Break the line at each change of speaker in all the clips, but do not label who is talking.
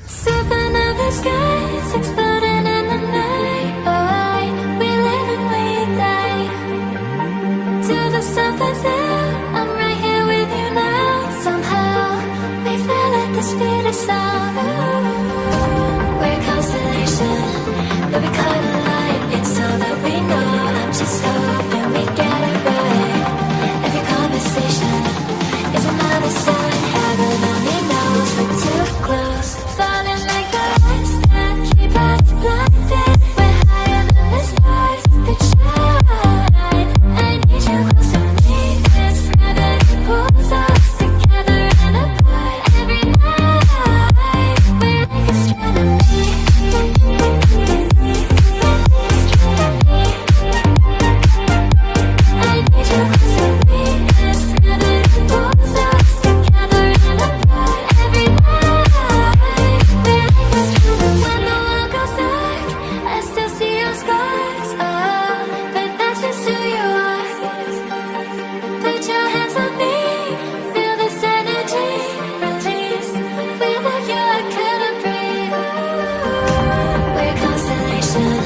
Supernova skies exploding in the night. Oh, we live and we die. To the something's out, I'm right here with you now. Somehow, we feel like the speed of sound. Ooh, we're a constellation, but we caught a light. It's all that we know. I'm just hoping we get it right. Every conversation is another sign. Heaven only knows we're too close. Falling like the lights that keep us blinded. We're higher than the stars that shine. I need you close to me. This gravity pulls us together and apart. Every night we're like astronomy. I need you close to me. This gravity pulls us together and apart. Every night we're like astronomy. When the world goes dark, I still see your scars. Oh, but that's just who you are. Put your hands on me, feel this energy release. Without you I couldn't breathe. We're a constellation,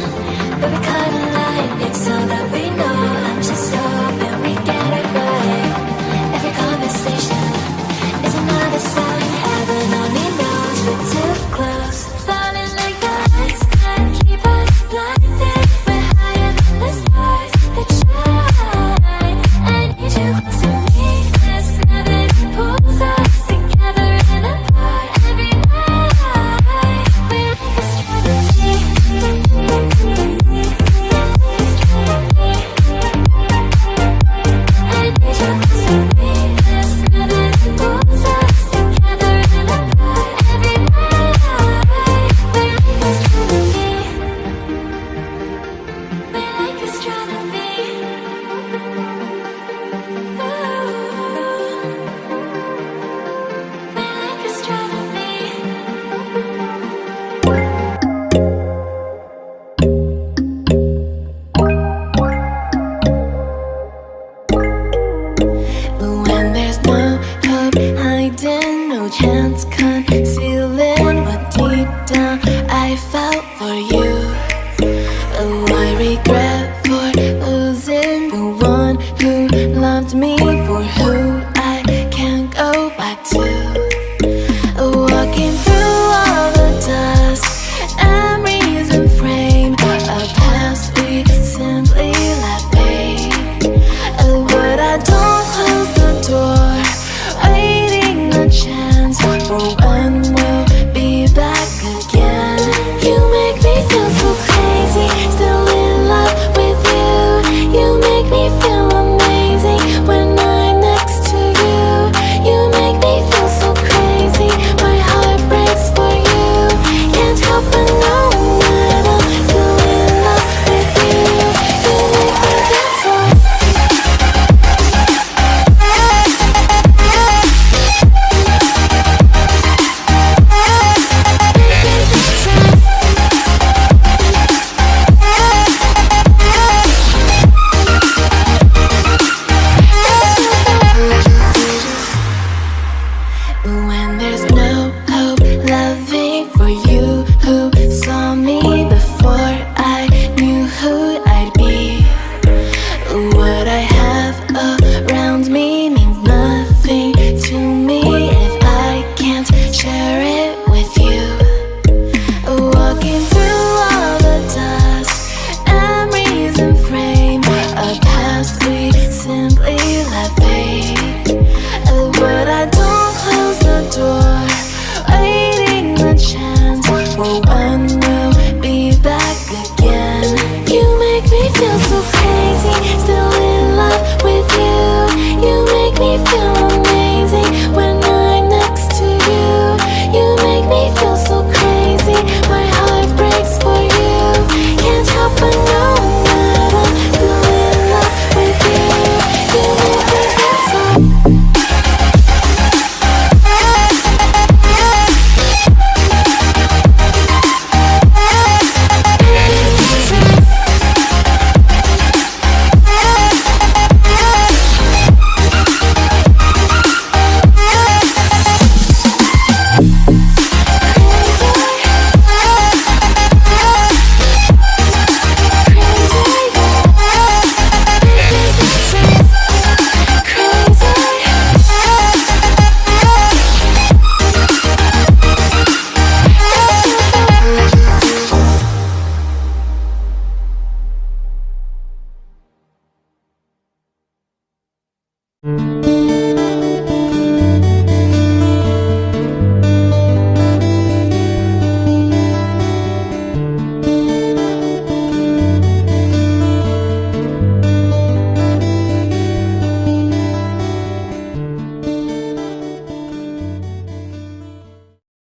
but we caught a light. It's all that we know. I'm just hoping we get it right. Every conversation is another sign. Heaven only knows we're too close. Falling like the lights that keep us blinded. We're higher than the stars that shine. I need you close to me. This gravity pulls us together and apart. Every night we're like astronomy. I need you close to me. This gravity pulls us together and apart. Every night we're like astronomy. We're like astronomy. Ooh, we're like astronomy. When there's no hope hiding, no chance concealing what deep down I felt for you. Oh, I regret for losing the one who loved me, for who I can't go back to. Walking through all the dust, memories and frame a past we simply let fade. Oh, but I don't close the door, waiting a chance for when we'll be back again. You make me feel so crazy, still in love with you. You make me feel amazing when I'm next to you. You make me feel so crazy, my heart breaks for you. Can't help but knowing that I'm still in love with you. You make me feel so. When there's no hope, loving for you who saw me before I knew who I'd be.